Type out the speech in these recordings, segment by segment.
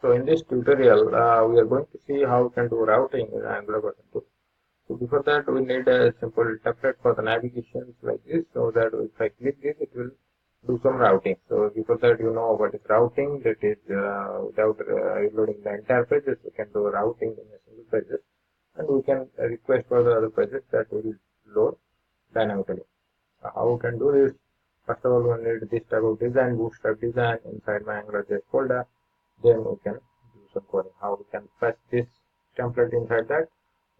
So in this tutorial, we are going to see how we can do routing in Angular version 2. So before that, we need a simple template for the navigations like this, so that if I click this, it will do some routing. So before that, you know what is routing. That is without reloading the entire pages, we can do routing in a single pages, and we can request for the other pages that will load dynamically. How we can do this? First of all, we need this type of design, bootstrap design inside my angular.js folder. Then we can do some coding. How we can fetch this template inside that?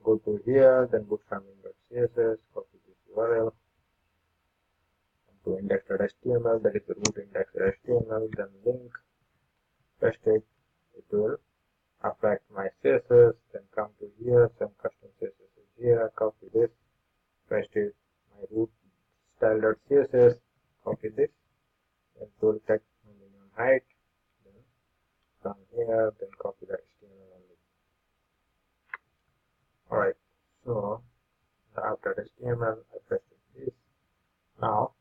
Go to here, then bootstrapping.css, copy this URL, come to index.html, that is the root index.html, then link, paste it, it will affect my CSS, then come to here, some custom CSS is here, copy this, paste it, my root style.css, copy this, then tool text minimum height, then come here, then copy the HTML only. Alright, so after HTML, I pasted this. Now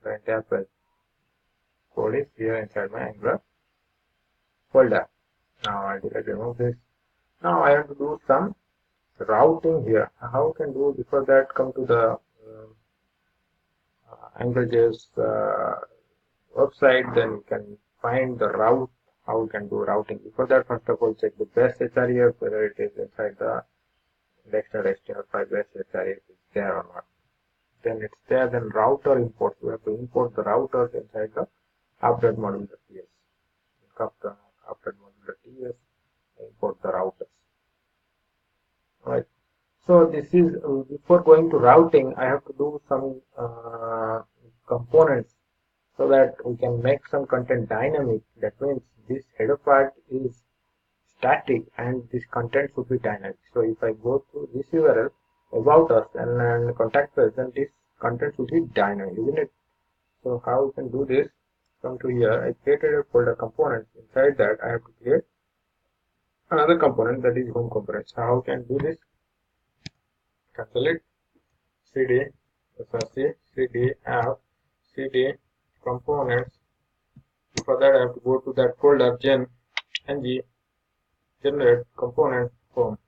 the entire page code is here inside my Angular folder. Now I remove this. Now I have to do some routing here. How can do? Before that, come to the AngularJS website. Then you can find the route. How we can do routing. Before that, first of all, check the base href, whether it is inside the index.html file base href is there or not. Then it's there. Then router imports. We have to import the routers inside the update.module.ts. After update.module.ts, import the routers. Right. So this is before going to routing, I have to do some components so that we can make some content dynamic. That means this header part is static and this content should be dynamic. So if I go to this URL about us and contact us, then this content should be dynamic, isn't it? So how we can do this? Come to here. I created a folder component. Inside that, I have to create another component, that is home component. So how can do this? Cancel it. cd cd app cd components. For that, I have to go to that folder ng generate component home.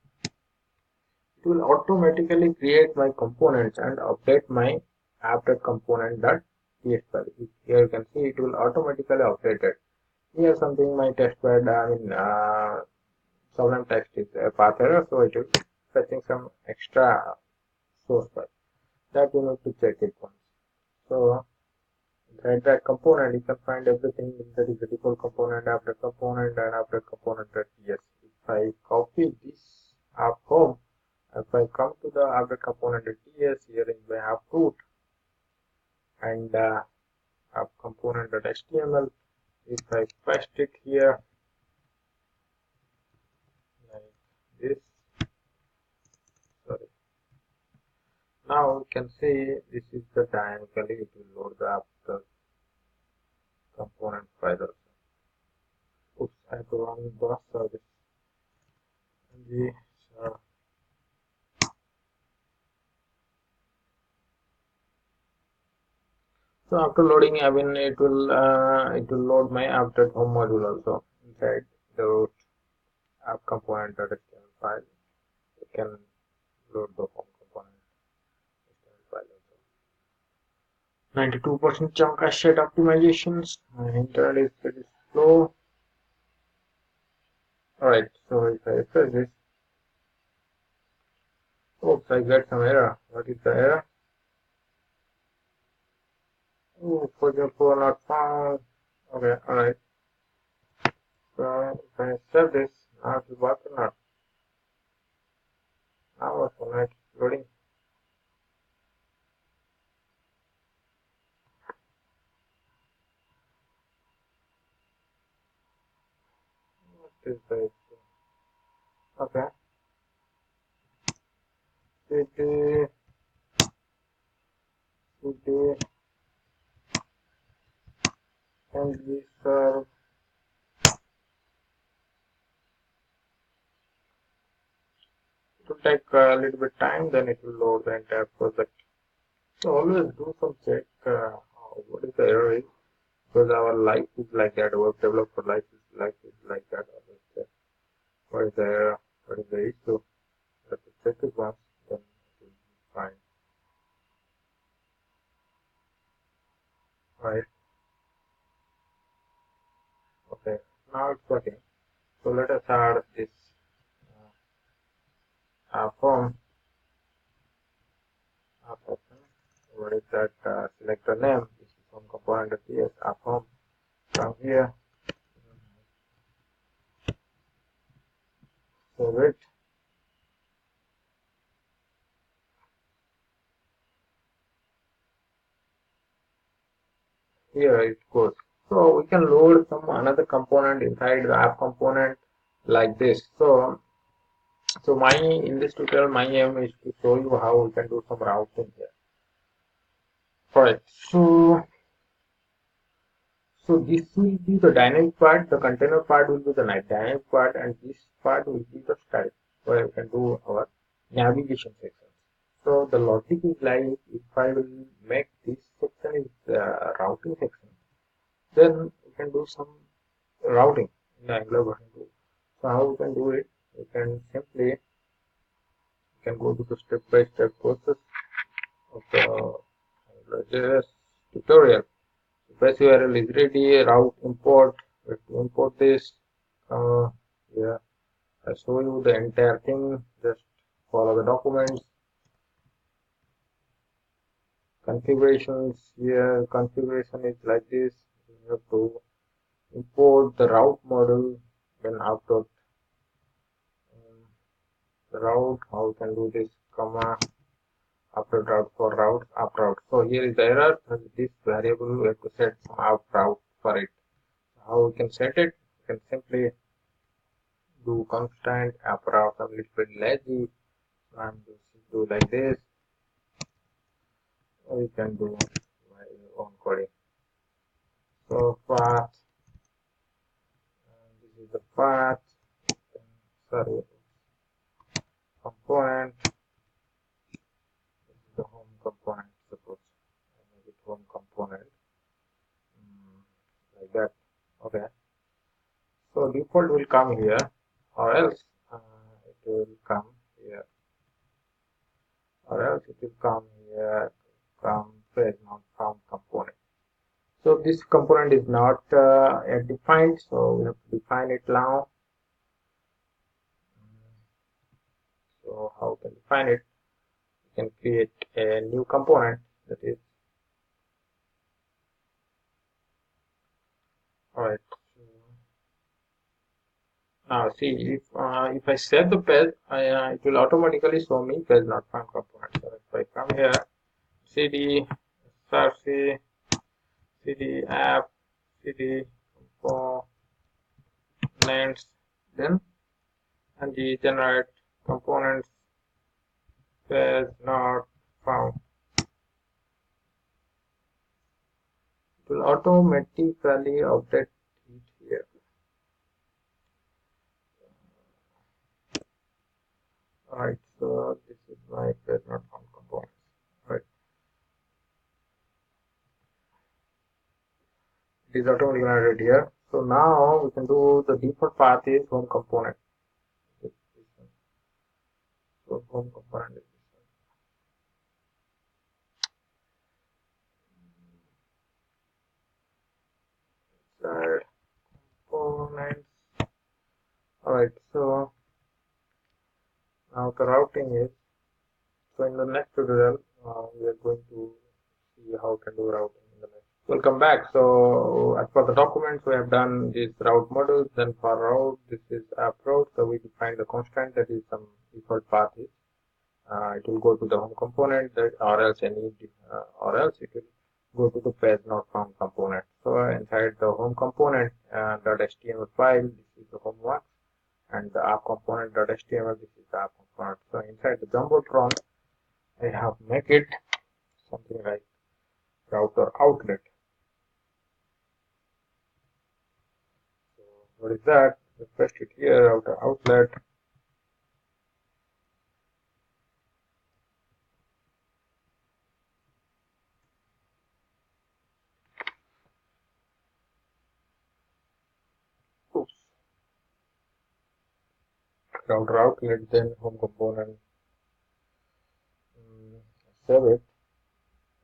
It will automatically create my components and update my app.component.ts file. Here you can see it will automatically update it. Here something my test pad, solemn text is a path error, so it is fetching some extra source file that you need to check it once. So inside that component, you can find everything. That is the default component, after component, and after component.ts. If I copy this app home, if I come to the after component.ts, here is my app root and app component.html. If I paste it here like this, sorry. Now you can see this is the dynamically it will load the after component file also. Oops, I have to run the service. So after loading, it will load my app.home module also inside the root app component.html file. You can load the home component HTML file also. 92% chunk cache optimizations. My internet is pretty slow. Alright, so if I refresh this, oops, I got some error. What is the error? Oh, 404 not found. Okay, alright. So if I save this, now it will work or not? Now what's not loading? What is this? Okay. cd ng serve. It will take a little bit time, then it will load the entire project. So always do some check what is the error is, because our life is like that, our developer life is like that. Always check. what is the issue. Let us check it once, then it will be fine. Right. Okay. Now it's working. So let us add this form option. What is that? Select the name. This is home component of yes. Form from here. Save it. Here it goes. So we can load some another component inside the app component like this. So my in this tutorial my aim is to show you how we can do some routing here. Alright, so this will be the dynamic part, the container part will be the dynamic part, and this part will be the static, where we can do our navigation sections. So the logic is like, if I will make this section is the routing section, then we can do some routing in the Angular version 2. So how we can do it? We can simply go to the step-by-step process of the AngularJS tutorial. Base URL is ready, route import. We have to import this. Yeah, I show you the entire thing. Just follow the documents. Configurations here. Configuration is like this. You have to import the route model, then after the route. How we can do this? Comma after route for route after route. So here is the error. This variable we have to set some out route for it. How we can set it? We can simply do constant after route. I'm a little bit lazy. I'm just do like this. We can do my own coding. So path. This is the path. Sorry, component. This is the home component. Suppose I make it home component like that. Okay. So default will come here, or else it will come here, or else it will come here from page not found component. So this component is not yet defined, so we have to define it now. So how we can define it? We can create a new component, that is alright. Now see, if I save the page, it will automatically show me page not found component. So if I come here, cd src cd app cd components, then and the generate components page not found, it will automatically update it here. Alright, so this is my page not found components. Right, it is automatically generated here. So now we can do the default path is home component. So home component is this one. Components. Alright, so now the routing is, so in the next tutorial we are going to see how to do routing in the next. Welcome back. So as for the documents, we have done this route model. Then for route, this is app route. So we define the constant, that is some default path is. It will go to the home component, or else or else it will go to the page not found component. So inside the home component .html file, this is the homework, and the app component.html, this is the app component. So inside the jumbotron, I have make it something like router outlet. So what is that? Just paste it here, router outlet. Oops. router outlet, then home component, save it.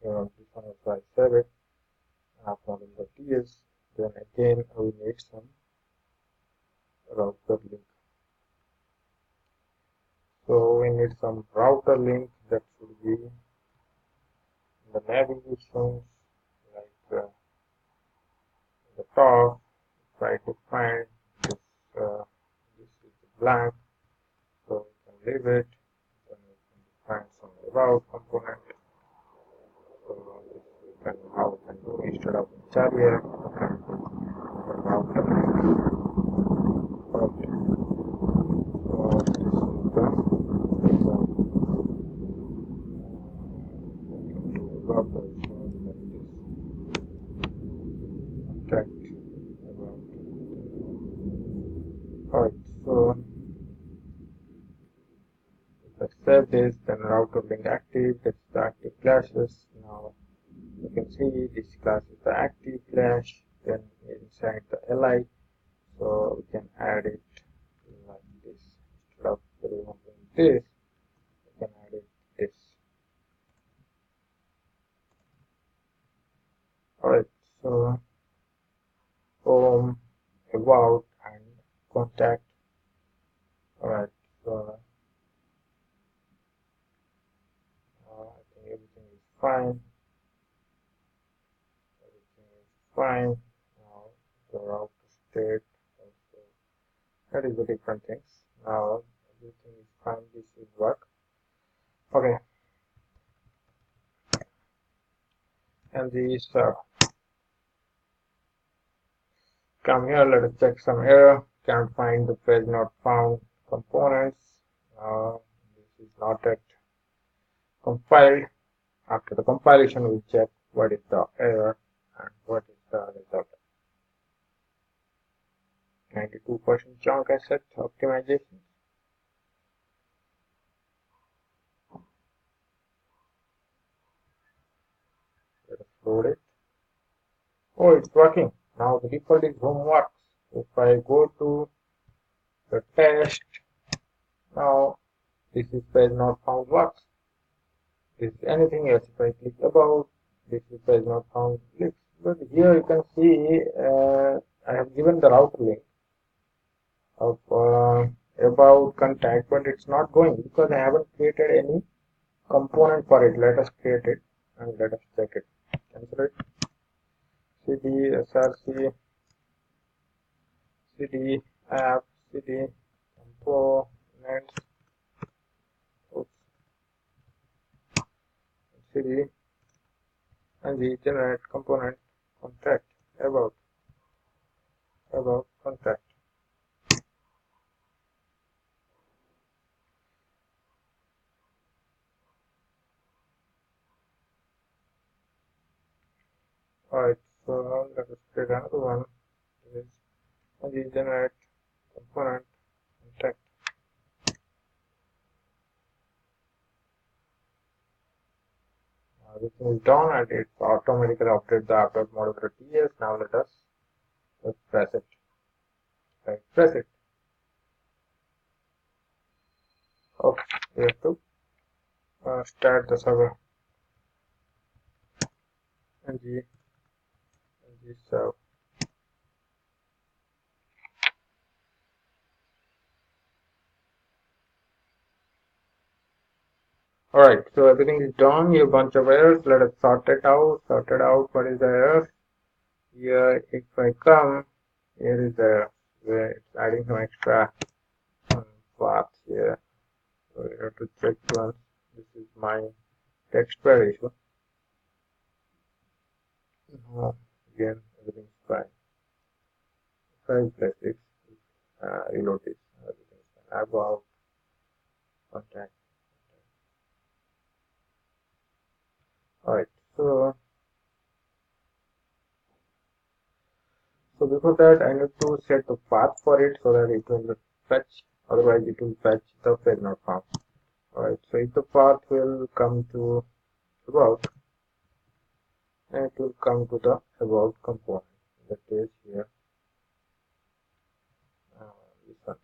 This one also I save it. From the TS, then again we need some router link. So we need some router link that should be in the navigations, like the top. Try to find this. This is blank, so we can leave it. Then we can find some about component. So this we can how we can do instead of carrier, we can do router link. Okay. So this is the router. So then this contact about. Alright, so if I save this, then router link active, that's the active classes. Now you can see this class is the active class, then inside the li, so we can add it like this. Instead of removing this, we can add it this. Alright, so home, about, and contact. Alright, so I think everything is fine. Everything is fine. Now the router state also, that is the different things. Now everything is fine. This will work. Okay. And these come here. Let us check some error. Can't find the page not found components. This is not yet compiled. After the compilation, we check what is the error and what is the result. 92% chunk asset optimization. Let us load it. Oh, it's working. Now the default is home works. If I go to the test, now this is page not found works. This is anything else. If I click about, this is page not found clicks. But here you can see I have given the router link of about contact, but it's not going because I haven't created any component for it. Let us create it and let us check it. Cancel it. cd src cd app cd components cd and the generate component contact about contact. Alright, so let us create another one. This is and the generate component contact. Everything is done and it automatically update the update mode of the TS. Now let us press it. Right, press it. Okay, we have to start the server. ng serve. Alright, so everything is done. Here a bunch of errors. Let us sort it out. What is the error? Here, if I come, here is the where it's adding some extra path here. So we have to check once. This is my text pair issue. Again, everything is fine. If I press this, reload this, everything is fine. About contact. Alright, so before that I need to set the path for it so that it will fetch, otherwise it will fetch the page not found. Alright, so if the path will come to about, and it will come to the about component, that is here, this one